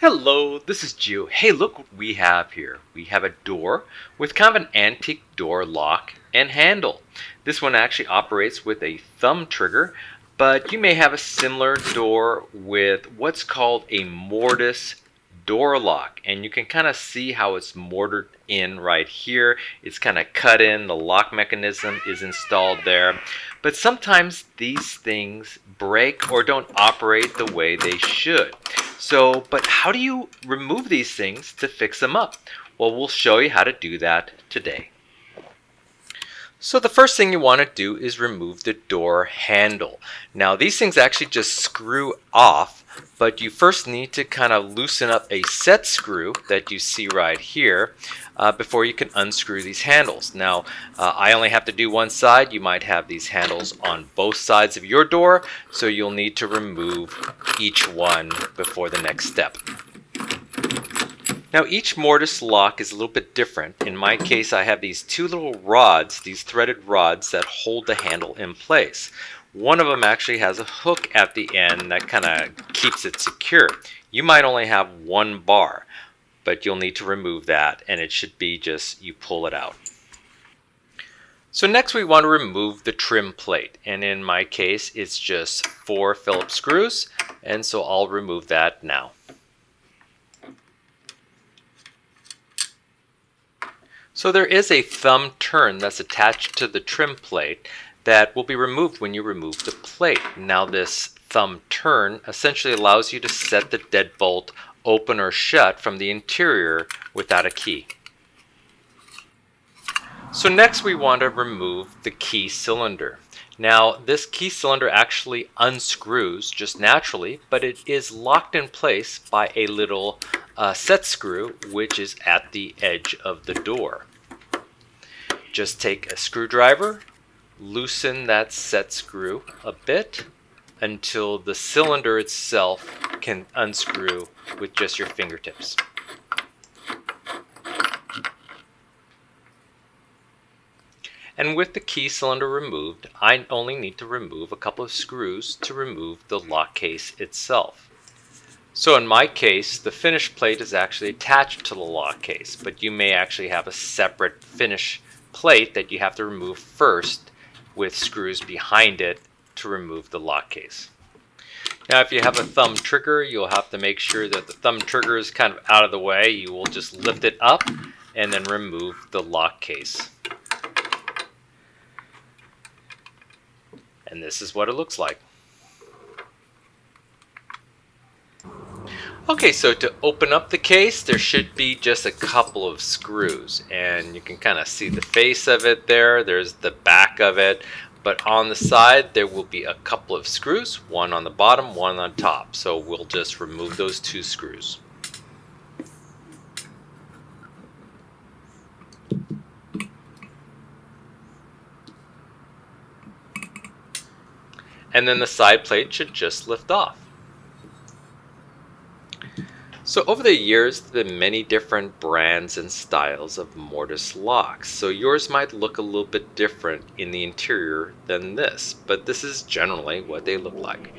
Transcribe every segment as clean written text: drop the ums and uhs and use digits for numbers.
Hello, this is Gio. Hey, look what we have here. We have a door with kind of an antique door lock and handle. This one actually operates with a thumb trigger, but you may have a similar door with what's called a mortise door lock, and you can kind of see how it's mortared in right here. It's kind of cut in, the lock mechanism is installed there. But sometimes these things break or don't operate the way they should. But how do you remove these things to fix them up? Well, we'll show you how to do that today. So the first thing you want to do is remove the door handle. Now these things actually just screw off, but you first need to kind of loosen up a set screw that you see right here before you can unscrew these handles. Now I only have to do one side. You might have these handles on both sides of your door, so you'll need to remove each one before the next step. Now each mortise lock is a little bit different. In my case, I have these two little rods, these threaded rods that hold the handle in place. One of them actually has a hook at the end that kind of keeps it secure. You might only have one bar, but you'll need to remove that, and it should be just you pull it out. So next we want to remove the trim plate, and in my case it's just 4 Phillips screws, and so I'll remove that now. So there is a thumb turn that's attached to the trim plate that will be removed when you remove the plate. Now this thumb turn essentially allows you to set the deadbolt open or shut from the interior without a key. So next we want to remove the key cylinder. Now this key cylinder actually unscrews just naturally, but it is locked in place by a little set screw which is at the edge of the door. Just take a screwdriver, loosen that set screw a bit until the cylinder itself can unscrew with just your fingertips. And with the key cylinder removed, I only need to remove a couple of screws to remove the lock case itself. So in my case, the finish plate is actually attached to the lock case, but you may actually have a separate finish plate that you have to remove first with screws behind it to remove the lock case. Now if you have a thumb trigger, you'll have to make sure that the thumb trigger is kind of out of the way. You will just lift it up and then remove the lock case. And this is what it looks like. Okay, so to open up the case, there should be just a couple of screws, and you can kind of see the face of it there. There's the back of it, but on the side there will be a couple of screws, one on the bottom, one on top. So we'll just remove those 2 screws. And then the side plate should just lift off. So over the years, there have been many different brands and styles of mortise locks. So yours might look a little bit different in the interior than this, but this is generally what they look like.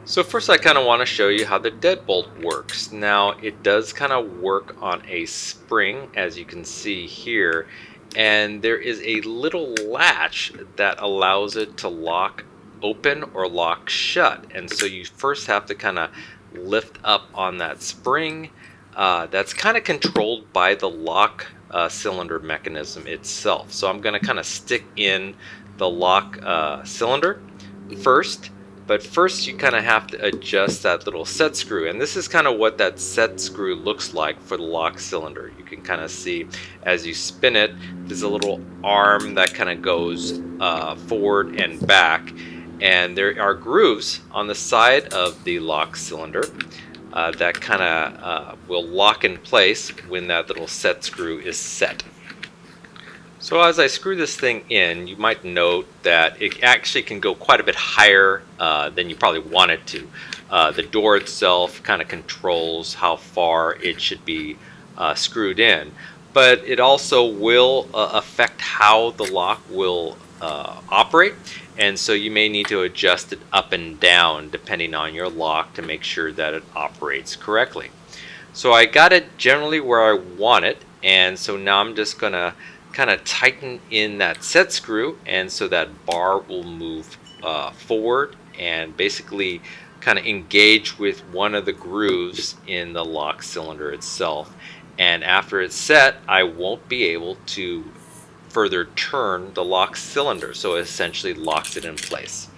So first I kind of want to show you how the deadbolt works. Now it does kind of work on a spring, as you can see here, and there is a little latch that allows it to lock open or lock shut. And so you first have to kind of lift up on that spring. That's kind of controlled by the lock cylinder mechanism itself. So I'm going to kind of stick in the lock cylinder first. But first you kind of have to adjust that little set screw, and this is kind of what that set screw looks like for the lock cylinder. You can kind of see as you spin it, there's a little arm that kind of goes forward and back, and there are grooves on the side of the lock cylinder that kind of will lock in place when that little set screw is set. So as I screw this thing in, you might note that it actually can go quite a bit higher than you probably want it to. The door itself kind of controls how far it should be screwed in, but it also will affect how the lock will operate, and so you may need to adjust it up and down depending on your lock to make sure that it operates correctly. So I got it generally where I want it, and so now I'm just gonna kind of tighten in that set screw, and so that bar will move forward and basically kind of engage with one of the grooves in the lock cylinder itself. And after it's set, I won't be able to further turn the lock cylinder, so it essentially locks it in place.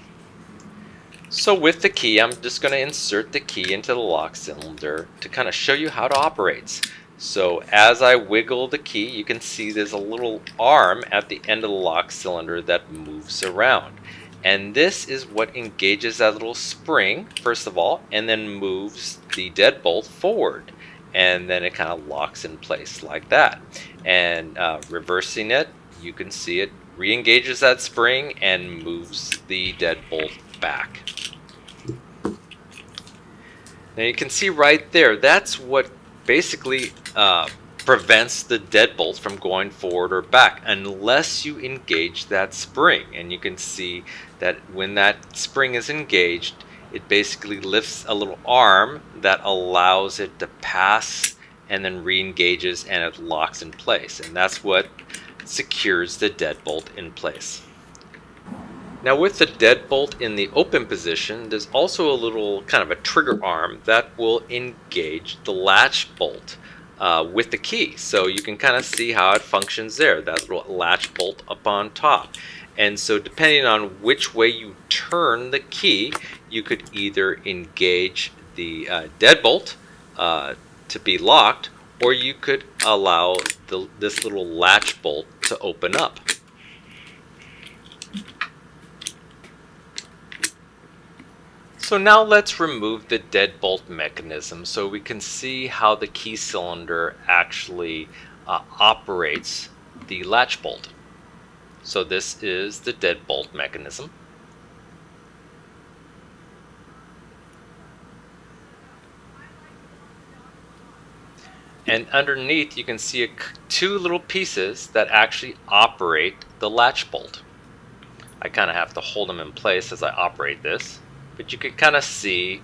So with the key, I'm just going to insert the key into the lock cylinder to kind of show you how it operates. So as I wiggle the key, you can see there's a little arm at the end of the lock cylinder that moves around. And this is what engages that little spring, first of all, and then moves the deadbolt forward. And then it kind of locks in place like that. And reversing it, you can see it re-engages that spring and moves the deadbolt back. Now you can see right there, that's what basically prevents the deadbolt from going forward or back unless you engage that spring. And you can see that when that spring is engaged, it basically lifts a little arm that allows it to pass and then re-engages, and it locks in place. And that's what secures the deadbolt in place. Now with the deadbolt in the open position, there's also a little kind of a trigger arm that will engage the latch bolt with the key. So you can kind of see how it functions there, that little latch bolt up on top. And so depending on which way you turn the key, you could either engage the deadbolt to be locked, or you could allow this little latch bolt to open up. So now let's remove the deadbolt mechanism so we can see how the key cylinder actually operates the latch bolt. So this is the deadbolt mechanism. And underneath you can see two little pieces that actually operate the latch bolt. I kind of have to hold them in place as I operate this, but you can kind of see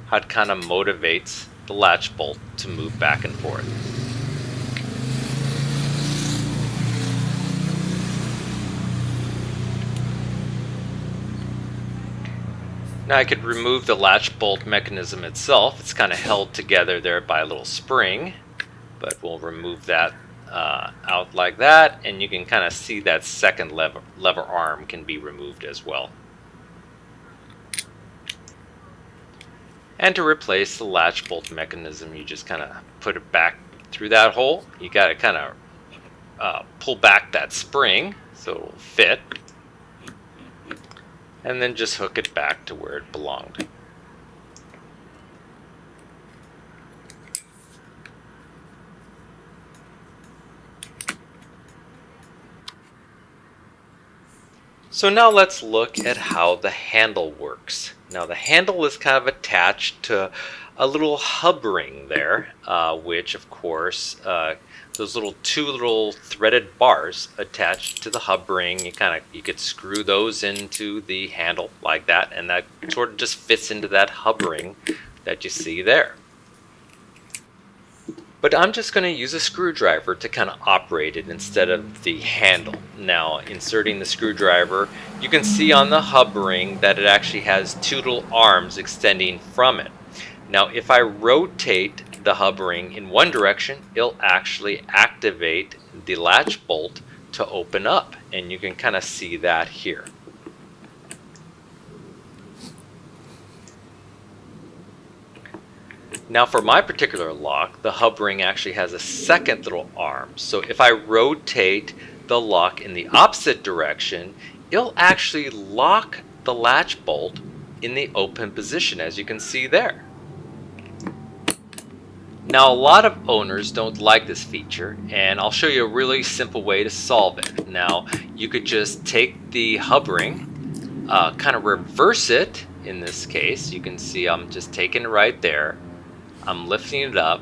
how it kind of motivates the latch bolt to move back and forth. Now I could remove the latch bolt mechanism itself. It's kind of held together there by a little spring, but we'll remove that out like that, and you can kind of see that second lever arm can be removed as well. And to replace the latch bolt mechanism, you just kind of put it back through that hole. You got to kind of pull back that spring so it will fit, and then just hook it back to where it belonged. So now let's look at how the handle works. Now the handle is kind of attached to a little hub ring there, which of course, those two little threaded bars attached to the hub ring, you could screw those into the handle like that, and that sort of just fits into that hub ring that you see there. But I'm just going to use a screwdriver to kind of operate it instead of the handle. Now, inserting the screwdriver, you can see on the hub ring that it actually has two little arms extending from it. Now, if I rotate the hub ring in one direction, it'll actually activate the latch bolt to open up, and you can kind of see that here. Now for my particular lock, the hub ring actually has a second little arm. So if I rotate the lock in the opposite direction, it'll actually lock the latch bolt in the open position, as you can see there. Now a lot of owners don't like this feature, and I'll show you a really simple way to solve it. Now you could just take the hub ring, kind of reverse it. In this case, you can see I'm just taking it right there. I'm lifting it up,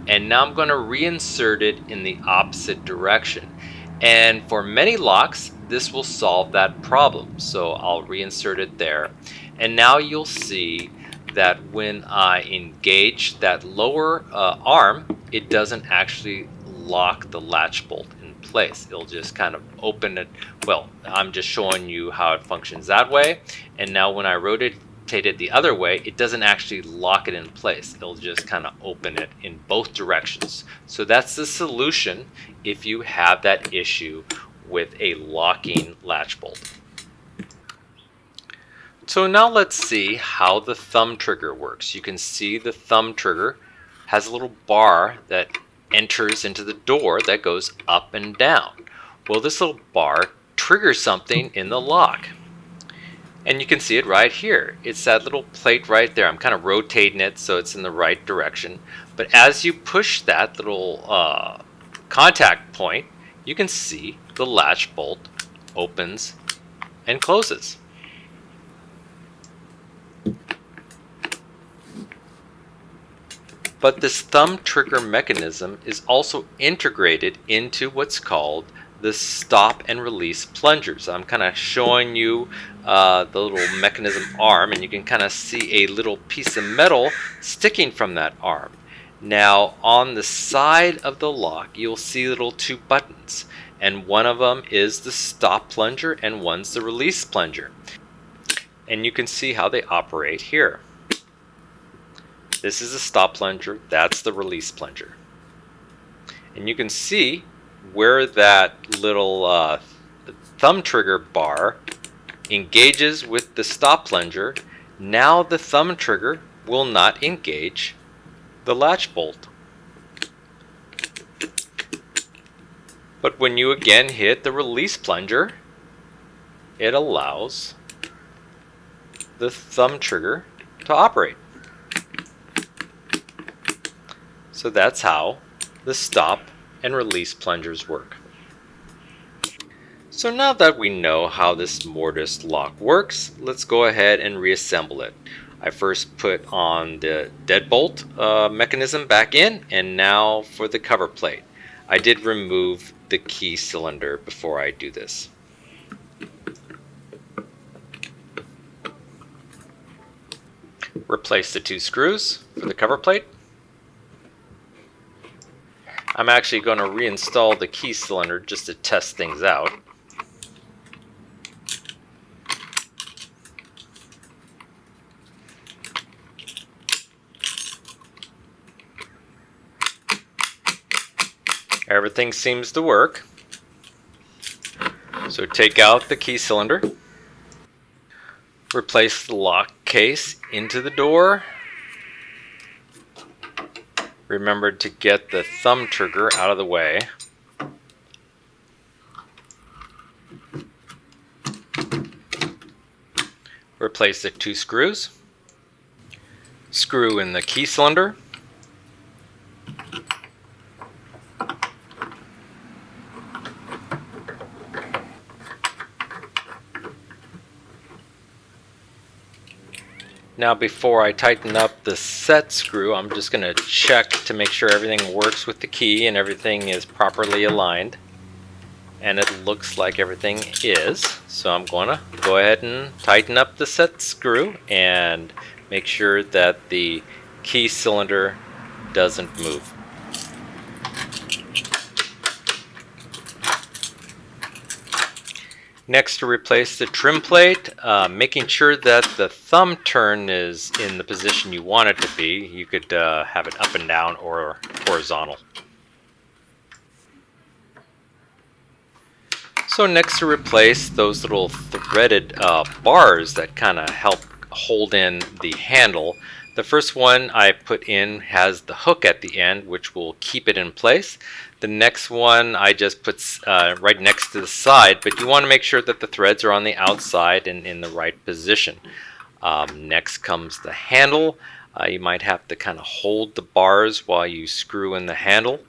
and now I'm going to reinsert it in the opposite direction. And for many locks, this will solve that problem. So I'll reinsert it there. And now you'll see that when I engage that lower arm, it doesn't actually lock the latch bolt in place. It'll just kind of open it. Well, I'm just showing you how it functions that way. And now when I rotate it the other way, it doesn't actually lock it in place. It'll just kind of open it in both directions. So that's the solution if you have that issue with a locking latch bolt. So now let's see how the thumb trigger works. You can see the thumb trigger has a little bar that enters into the door that goes up and down. Well, this little bar triggers something in the lock. And you can see it right here. It's that little plate right there. I'm kind of rotating it so it's in the right direction. But as you push that little contact point, you can see the latch bolt opens and closes. But this thumb trigger mechanism is also integrated into what's called the stop and release plungers. I'm kind of showing you the little mechanism arm, and you can kind of see a little piece of metal sticking from that arm. Now on the side of the lock you'll see little two buttons, and one of them is the stop plunger and one's the release plunger. And you can see how they operate here. This is the stop plunger, that's the release plunger. And you can see where that little thumb trigger bar engages with the stop plunger. Now the thumb trigger will not engage the latch bolt. But when you again hit the release plunger, it allows the thumb trigger to operate. So that's how the stop and release plungers work. So now that we know how this Mortise lock works, let's go ahead and reassemble it. I first put on the deadbolt mechanism back in, and now for the cover plate. I did remove the key cylinder before I do this. Replace the two screws for the cover plate. I'm actually going to reinstall the key cylinder just to test things out. Everything seems to work. So take out the key cylinder. Replace the lock case into the door. Remember to get the thumb trigger out of the way. Replace the two screws. Screw in the key cylinder. Now before I tighten up the set screw, I'm just going to check to make sure everything works with the key and everything is properly aligned. And it looks like everything is. So I'm going to go ahead and tighten up the set screw and make sure that the key cylinder doesn't move. Next, to replace the trim plate, making sure that the thumb turn is in the position you want it to be. You could have it up and down or horizontal. So next, to replace those little threaded bars that kind of help hold in the handle. The first one I put in has the hook at the end, which will keep it in place. The next one I just put right next to the side, but you want to make sure that the threads are on the outside and in the right position. Next comes the handle. You might have to kind of hold the bars while you screw in the handle.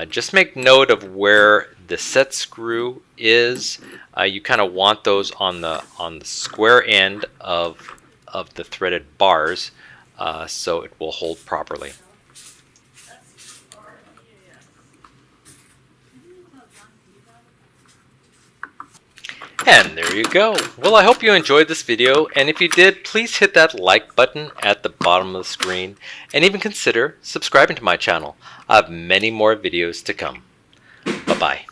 Just make note of where the set screw is. You kind of want those on the square end of the threaded bars so it will hold properly. And there you go. Well, I hope you enjoyed this video, and if you did, please hit that like button at the bottom of the screen, and even consider subscribing to my channel. I have many more videos to come. Bye-bye.